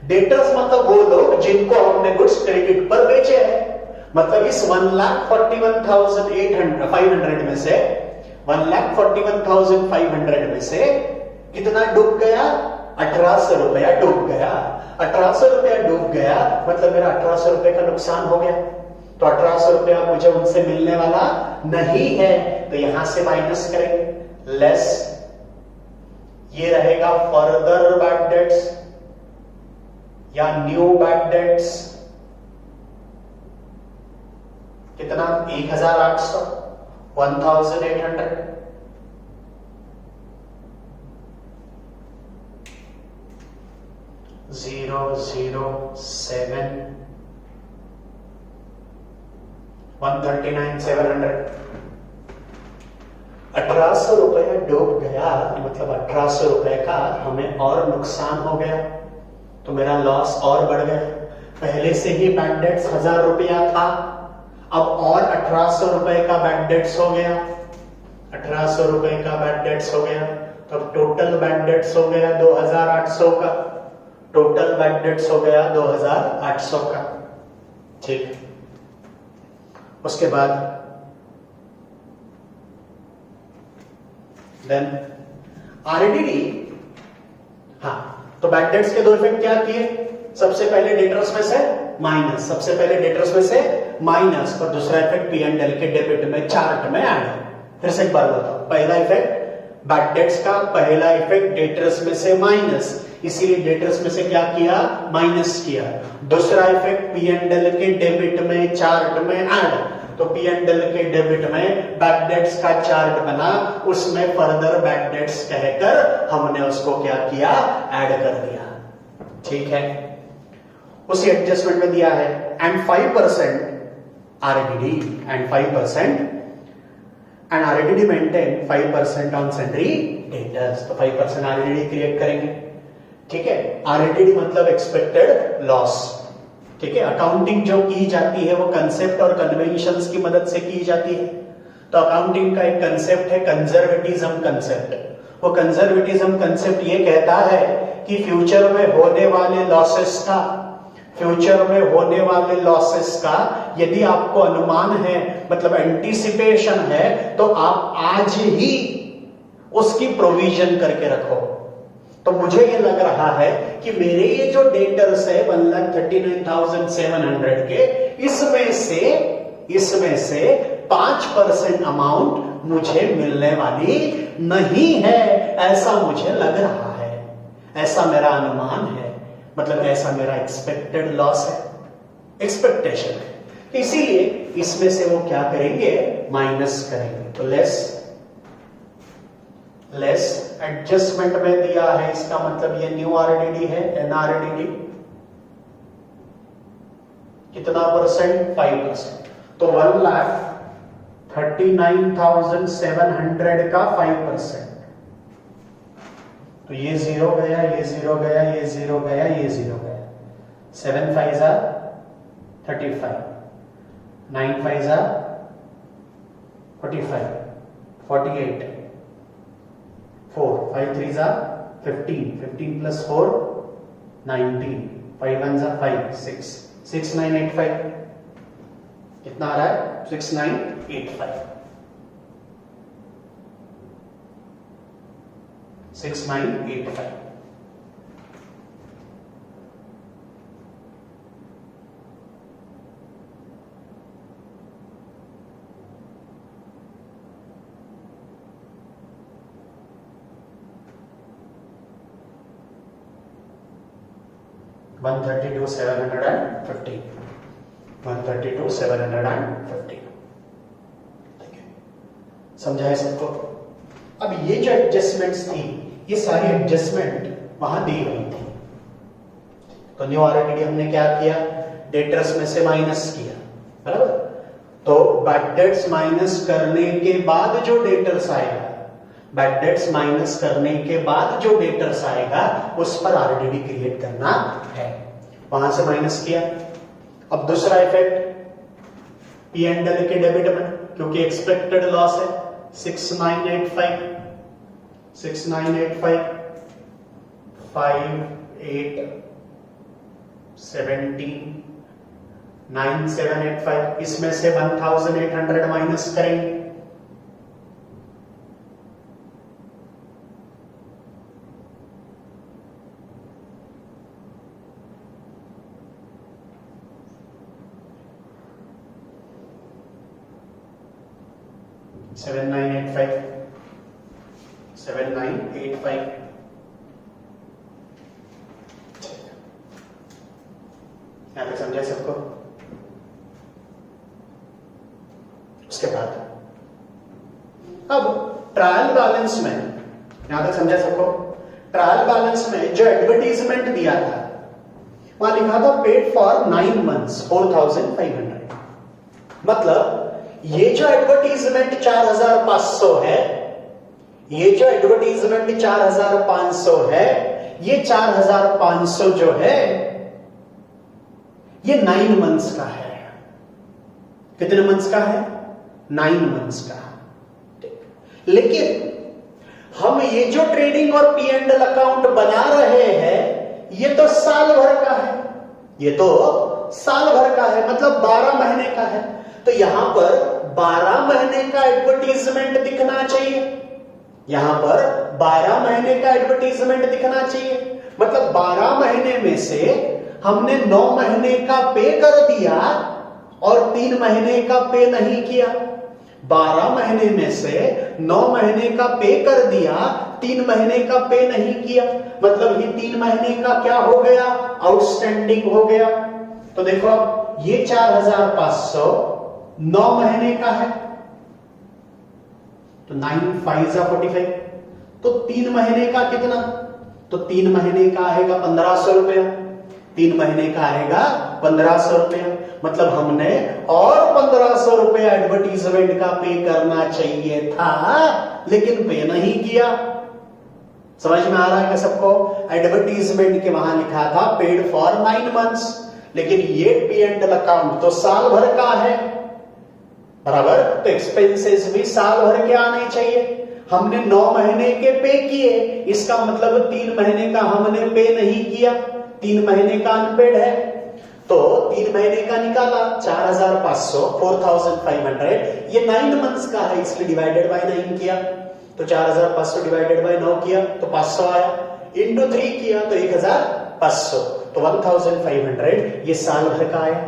डेटर्स मतलब वो लोग जिनको हमने गुड्स क्रेडिट पर बेचे हैं। मतलब इस 1,41,500 में से 1,41,500 में से कितना डूब गया, 1,800 रुपया डूब गया। 1,800 रुपया डूब गया मतलब मेरा 1,800 रुपए का नुकसान हो गया। तो 1,800 रुपया मुझे उनसे मिलने वाला नहीं है, तो यहां से माइनस करेंगे, लेस। ये रहेगा फर्दर बैड डेट्स या न्यू बैड डेट्स। कितना, 1,800, 1,800। $007 139,700। 1,800 रुपया डूब गया मतलब 1,800 रुपए का हमें और नुकसान हो गया, तो मेरा लॉस और बढ़ गया। पहले से ही बैड डेट्स 1,000 रुपया था, अब और 1,800 रुपए का बैड डेट्स हो गया, 1,800 रुपए का बैड डेट्स हो गया। तो अब टोटल बैड डेट्स हो गया 2,800 का, टोटल बैड डेट्स हो गया 2,800 का, ठीक। उसके बाद देन आरडीडी। हाँ, तो बैड डेट्स के दो इफेक्ट क्या किए, सबसे पहले डेटर्स में से माइनस, सबसे पहले डेटर्स में से माइनस, और दूसरा इफेक्ट P&L के डेबिट में, चार्ट में ऐड। फिर से एक बार बताओ, पहला इफेक्ट बैड डेट्स का, पहला इफेक्ट डेटर्स में से माइनस, इसीलिए डेटर्स में से क्या किया, माइनस किया। दूसरा इफेक्ट P&L के डेबिट में, चार्ट में ऐड। तो P&L के डेबिट में बैड डेट्स का चार्ट बना, उसमें फर्दर बैड डेट्स कहकर हमने उसको क्या किया, ऐड कर दिया, ठीक है। उसी एडजस्टमेंट में दिया है and 5% RDD and 5% and RDD maintain 5% on sundry debtors। तो 5% RDD क्रिएट करेंगे, ठीक है। RDD मतलब एक्सपेक्टेड लॉस, ठीक है। अकाउंटिंग जो की जाती है वो कंसेप्ट और कन्वेंशंस की मदद से की जाती है। तो अकाउंटिंग का एक कंसेप्ट है कंजर्वेटिज्म कंसेप्ट। वो कंजर्वेटिज्म कंसेप्ट ये कहता है कि फ्यूचर में होने वाले लॉसेस का, फ्यूचर में होने वाले लॉसेस का यदि आपको अनुमान है, मतलब एंटीसिपेशन है, तो आप आज ही उसकी प्रोविजन करके रखो। तो मुझे ये लग रहा है कि मेरे ये जो डेटर्स है 1,39,700 के, इसमें से 5% अमाउंट मुझे मिलने वाली नहीं है, ऐसा मुझे लग रहा है, ऐसा मेरा अनुमान है, मतलब ऐसा मेरा एक्सपेक्टेड लॉस है, एक्सपेक्टेशन है। इसीलिए इसमें से वो क्या करेंगे, माइनस करेंगे। तो लेस एडजस्टमेंट में दिया है, इसका मतलब ये न्यू आरडीडी है, एनआरडीडी कितना परसेंट, 5%। तो 1,39,700 का 5%, तो ये जीरो गया, ये जीरो गया, ये जीरो गया, ये जीरो गया। 7 5 जा 35, 9 5 जा 45, 48, 4 5 3 जा 15, 15 plus 4 19, 5 1 जा 5 6, 6985 कितना आ रहा है, 6985, 6985। $132,750, 132,750। ठीक है, समझा है सबको। अब ये जो एडजस्टमेंट्स थी, ये सारी एडजस्टमेंट वहां दी गई थी। तो न्यू आरडीडी हमने क्या किया, डेटर्स में से माइनस किया, बराबर। तो बैड डेट्स माइनस करने के बाद जो डेटर्स आएगा, बैड डेट्स माइनस करने के बाद जो डेटर्स आएगा उस पर आरडीडी क्रिएट करना है, वहां से माइनस किया। अब दूसरा इफेक्ट पी एंड एल के डेबिट में, क्योंकि एक्सपेक्टेड लॉस है 6985, 6985 5 8 17 9785, इसमें से 1800 माइनस करेंगे, $7985 यहां तक समझा सबको। उसके बाद अब ट्रायल बैलेंस में, यहां तक समझा सबको, ट्रायल बैलेंस में जो एडवर्टीजमेंट दिया था वहां लिखा था पेड फॉर 9 months 4,500। मतलब ये जो एडवर्टीजमेंट 4,500 है, ये जो एडवर्टीजमेंट 4,500 है, ये 4,500 जो है ये 9 months का है। कितने मंथ्स का है, 9 months का। लेकिन हम ये जो ट्रेडिंग और पी एंड एल अकाउंट बना रहे हैं ये तो साल भर का है, ये तो साल भर का है, मतलब 12 महीने का है। तो यहां पर 12 महीने का एडवर्टीजमेंट दिखना चाहिए, यहां पर 12 महीने का एडवर्टीजमेंट दिखना चाहिए। मतलब 12 महीने में से हमने 9 महीने का पे कर दिया और 3 महीने का पे नहीं किया। 12 महीने में से 9 महीने का पे कर दिया, 3 महीने का पे नहीं किया, मतलब ये 3 महीने का क्या हो गया, आउटस्टैंडिंग हो गया। तो देखो अब ये 4,500 9 महीने का है, तो 9 5 जा 45, तो 3 महीने का कितना, तो 3 महीने का आएगा 1,500 रुपया, 3 महीने का आएगा 1,500 रुपया। मतलब हमने और 1,500 रुपया एडवर्टीजमेंट का पे करना चाहिए था, लेकिन पे नहीं किया। समझ में आ रहा है क्या सबको? एडवर्टीजमेंट के वहां लिखा था पेड फॉर 9 months, लेकिन ये पी एंड एल अकाउंट तो साल भर का है, बराबर। तो एक्सपेंसेस भी साल भर के आने चाहिए। हमने 9 महीने के पे किए, इसका मतलब 3 महीने का हमने पे नहीं किया, 3 महीने का अनपेड है। तो 3 महीने का निकाला 4500, 4500, ये 9 मंथ्स का है इसलिए डिवाइडेड बाय 9 किया तो 4500 डिवाइडेड बाय 9 किया तो 500 आया, इंटू 3 किया तो 1500, तो 1500 ये साल भर का आया,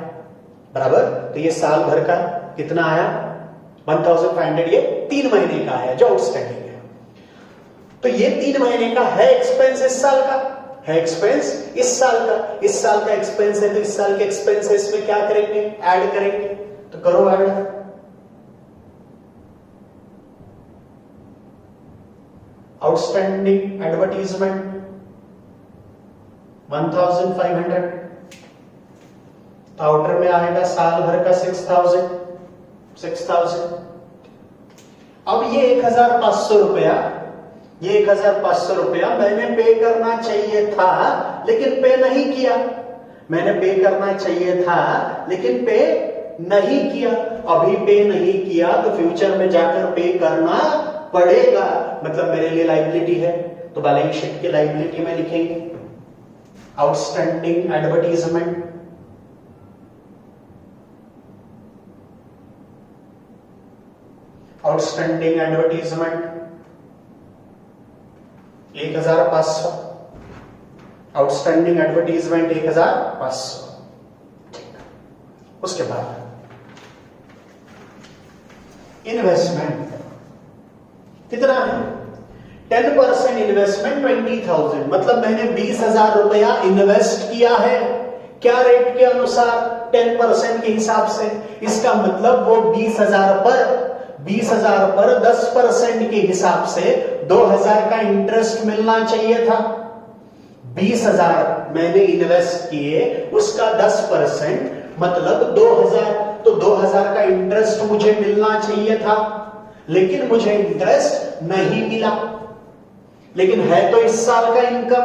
बराबर। तो ये साल भर का कितना आया 1500, ये 3 महीने का आया जो आउटस्टैंडिंग है। तो ये 3 महीने का है एक्सपेंस, इस साल का है एक्सपेंस, इस साल का एक्सपेंस है, तो इस साल के एक्सपेंसेस में क्या करेंगे, ऐड करेंगे, तो करो ऐड। आउटस्टैंडिंग एडवर्टीजमेंट 1500, आउटर में आएगा साल भर का 6000। अब ये 1500 रुपया, ये 1500 रुपया मैंने पे करना चाहिए था लेकिन पे नहीं किया, मैंने पे करना चाहिए था लेकिन पे नहीं किया। अभी पे नहीं किया तो फ्यूचर में जाकर पे करना पड़ेगा, मतलब मेरे लिए लायबिलिटी है, तो बैलेंस शीट की लायबिलिटी में लिखेंगे outstanding advertisement. Outstanding advertisement 1500, outstanding advertisement 1500। उसके बाद इन्वेस्टमेंट कितना है, 10% इन्वेस्टमेंट 20,000, मतलब मैंने 20,000 रुपया इन्वेस्ट किया है, क्या रेट के अनुसार, 10% के हिसाब से। इसका मतलब वो 20,000 पर 10% के हिसाब से 2,000 का इंटरेस्ट मिलना चाहिए था। 20,000 मैंने इन्वेस्ट किए, उसका 10% मतलब 2,000, तो 2,000 का इंटरेस्ट मुझे मिलना चाहिए था, लेकिन मुझे इंटरेस्ट नहीं मिला। लेकिन है तो इस साल का इनकम,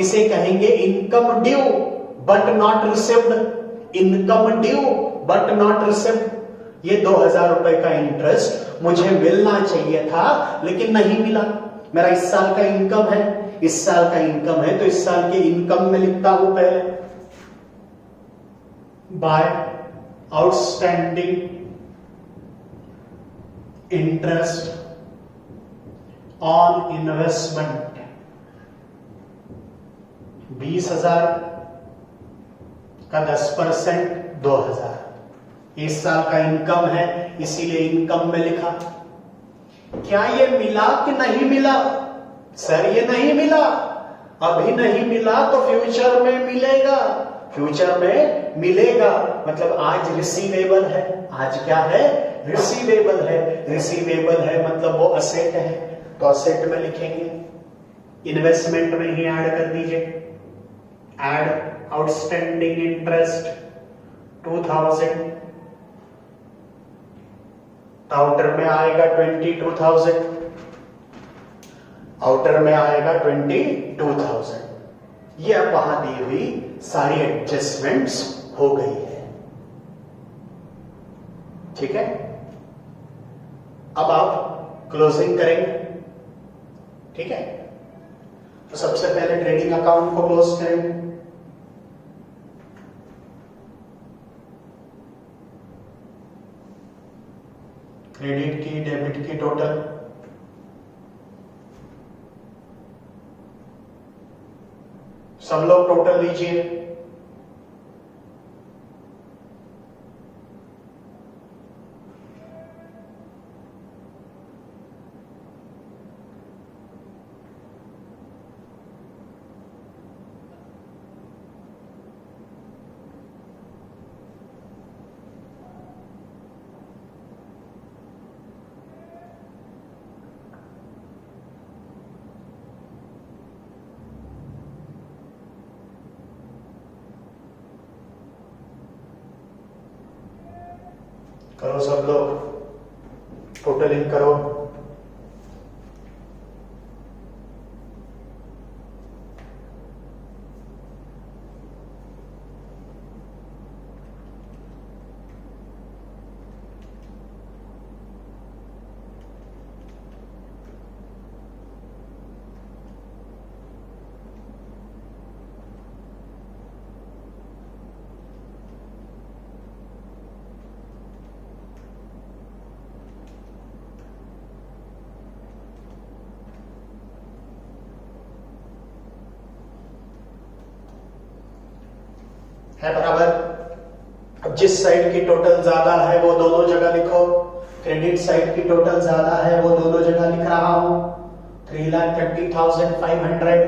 इसे कहेंगे income due but not received, income due but not received. ये 2,000 रुपए का इंटरेस्ट मुझे मिलना चाहिए था लेकिन नहीं मिला। मेरा इस साल का इनकम है, इस साल का इनकम है, तो इस साल के इनकम में लिखता हूं पहले by outstanding interest on investment 20,000 का 10% 2,000। इस साल का इनकम है इसीलिए इनकम में लिखा। क्या ये मिला कि नहीं मिला? सर ये नहीं मिला, अभी नहीं मिला तो फ्यूचर में मिलेगा, फ्यूचर में मिलेगा, मतलब आज रिसीवेबल है, आज क्या है, रिसीवेबल है, रिसीवेबल है मतलब वो असेट है, तो असेट में लिखेंगे, इन्वेस्टमेंट में ही ऐड कर दीजिए, ऐड आउटस्टैंडिंग इंटरेस्ट 2,000, आउटर में आएगा 22,000, आउटर में आएगा 22,000। ये अब वहां दी हुई सारी एडजस्टमेंट्स हो गई है, ठीक है। अब आप क्लोजिंग करेंगे, ठीक है। तो सबसे पहले ट्रेडिंग अकाउंट को क्लोज करेंगे, क्रेडिट की डेबिट की टोटल, सब लोग टोटल लीजिए, करो सब लोग टोटलिंग करो। है बराबर। अब जिस साइड की टोटल ज्यादा है वो दोनों जगह लिखो, क्रेडिट साइड की टोटल ज्यादा है वो दोनों जगह लिख रहा हूं। 3,30,500,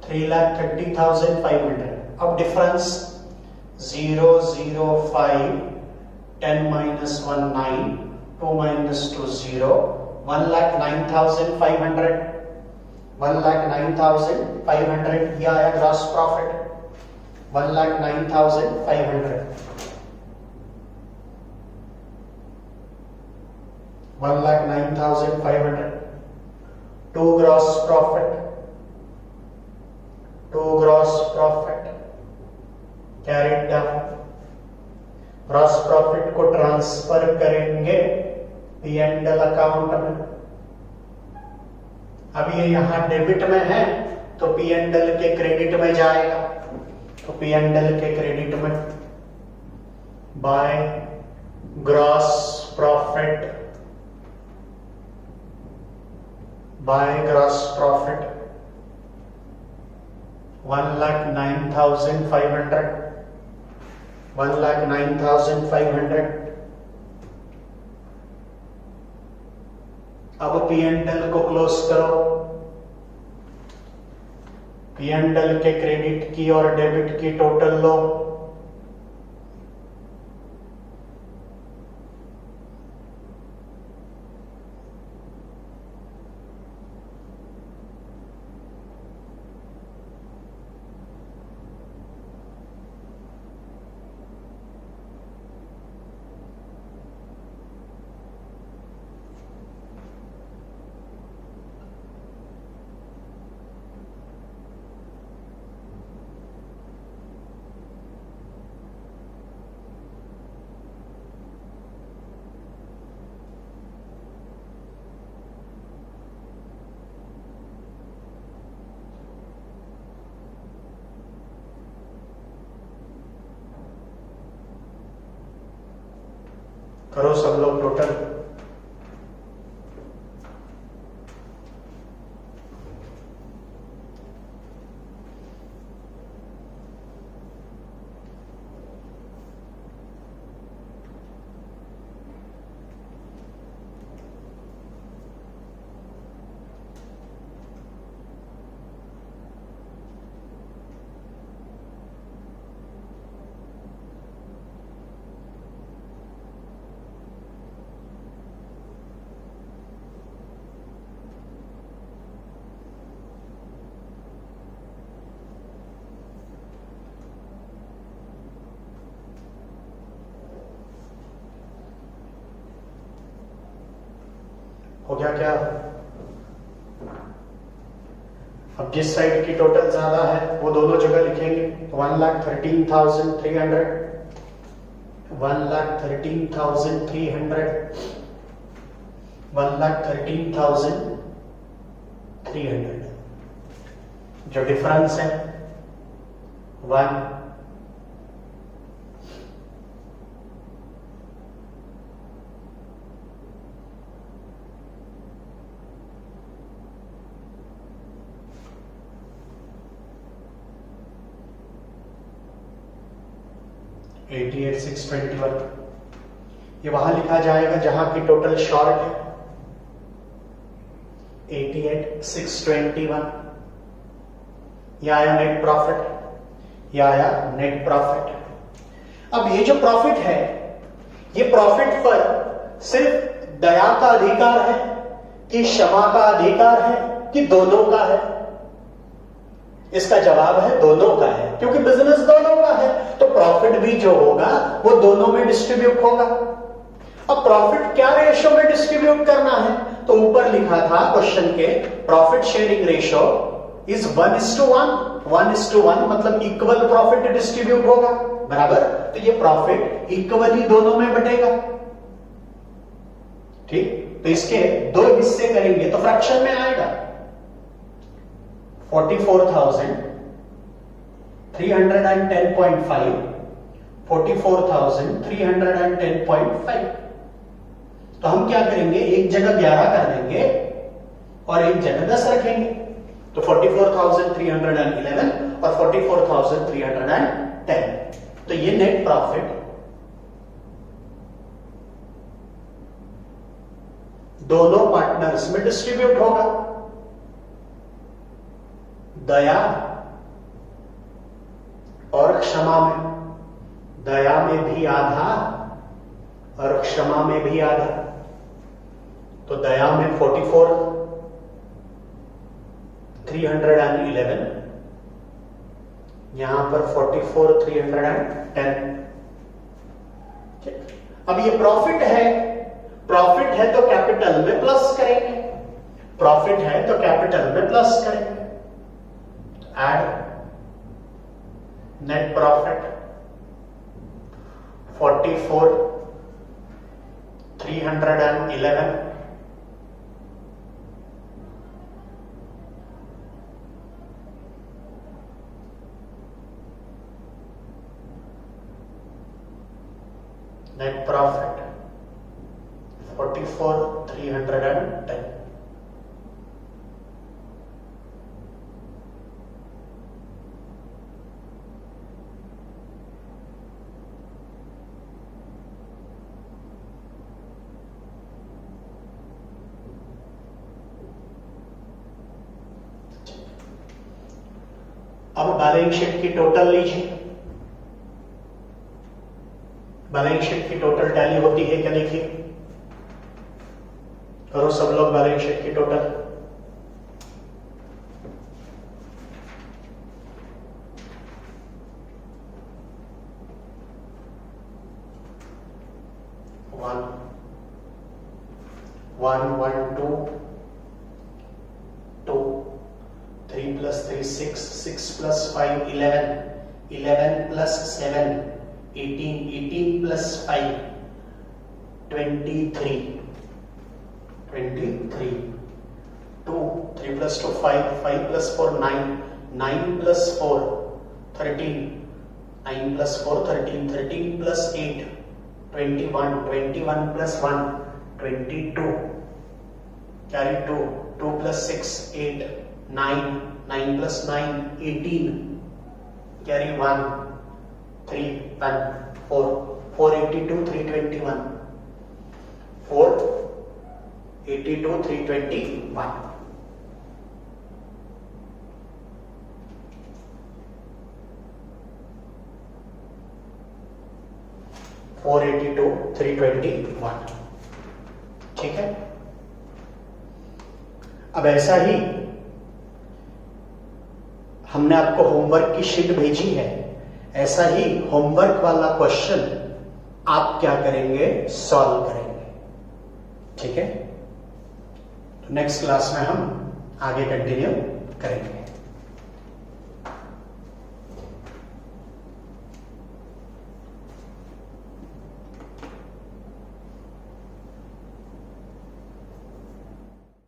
3,30,500। अब डिफरेंस 0, 0, 5, 10 minus 1 9, 2 minus 2 0, 1,09,500, 1,09,500। यह आया gross profit 1,09,500, 1,09,500। To gross profit carried down. Gross profit को ट्रांसफर करेंगे पी एंड एल अकाउंट में। अब ये यहां डेबिट में है तो पी एंड एल के क्रेडिट में जाएगा, तो पी एंड एल के क्रेडिट में बाय ग्रॉस प्रॉफिट 1,09,500, 1,09,500। अब पी एंड एल को क्लोज करो। पी एंड एल के क्रेडिट की और डेबिट की टोटल लो। करो सब लोग टोटल। हो गया क्या? अब जिस साइड की टोटल ज्यादा है वो दोनों जगह लिखेंगे। 1,13,300, 1,13,300, 1,13,300। जो डिफरेंस है 1, 88,621। ये वहां लिखा जाएगा जहां की टोटल शॉर्ट है। 88,621। यह आया नेट प्रॉफिट, यह आया नेट प्रॉफिट। अब ये जो प्रॉफिट है, ये प्रॉफिट पर सिर्फ दया का अधिकार है कि क्षमा का अधिकार है कि दोनों का है? इसका जवाब है दोनों का है, क्योंकि बिजनेस दोनों का है तो प्रॉफिट भी जो होगा वो दोनों में डिस्ट्रीब्यूट होगा। अब प्रॉफिट क्या रेशो में डिस्ट्रीब्यूट करना है? तो ऊपर लिखा था क्वेश्चन के, प्रॉफिट शेयरिंग रेशो इज 1:1। 1:1 मतलब इक्वल प्रॉफिट डिस्ट्रीब्यूट होगा, बराबर। तो ये प्रॉफिट इक्वली दोनों में बटेगा, ठीक। तो इसके दो हिस्से करेंगे तो फ्रैक्शन में आएगा। 44,310.5, 44,310.5। तो हम क्या करेंगे, एक जगह 11 कर देंगे और एक जगह 10 रखेंगे। तो 44,311 और 44,310। तो ये नेट प्रॉफिट दोनों पार्टनर्स में डिस्ट्रीब्यूट होगा। दया और क्षमा में, दया में भी आधा और क्षमा में भी आधा। तो दया में 44 311, यहां पर 44 310। अब ये प्रॉफिट है, प्रॉफिट है तो कैपिटल में प्लस करेंगे, प्रॉफिट है तो कैपिटल में प्लस करेंगे। Add net profit 44 311 net profit 44 310। अब बैलेंस शीट की टोटल लीजिए। बैलेंस शीट की टोटल टैली होती है क्या, देखिए करो सब लोग बैलेंस शीट की total. One two 3 plus 3 6 6 plus 5 11 11 plus 7 18 18 plus 5 23 2 3 plus 2 5 5 plus 4 9 9 plus 4 13 9 plus 4 13 13 plus 8 21 21 plus 1 22 carry 2 2 plus 6 8 9 9 plus 9 18 carry 1 3 1 4 482 321 482 321 482 321। ठीक है, अब ऐसा ही हमने आपको होमवर्क की शीट भेजी है, ऐसा ही होमवर्क वाला क्वेश्चन आप क्या करेंगे, सॉल्व करेंगे। ठीक है, तो नेक्स्ट क्लास में हम आगे कंटिन्यू करेंगे।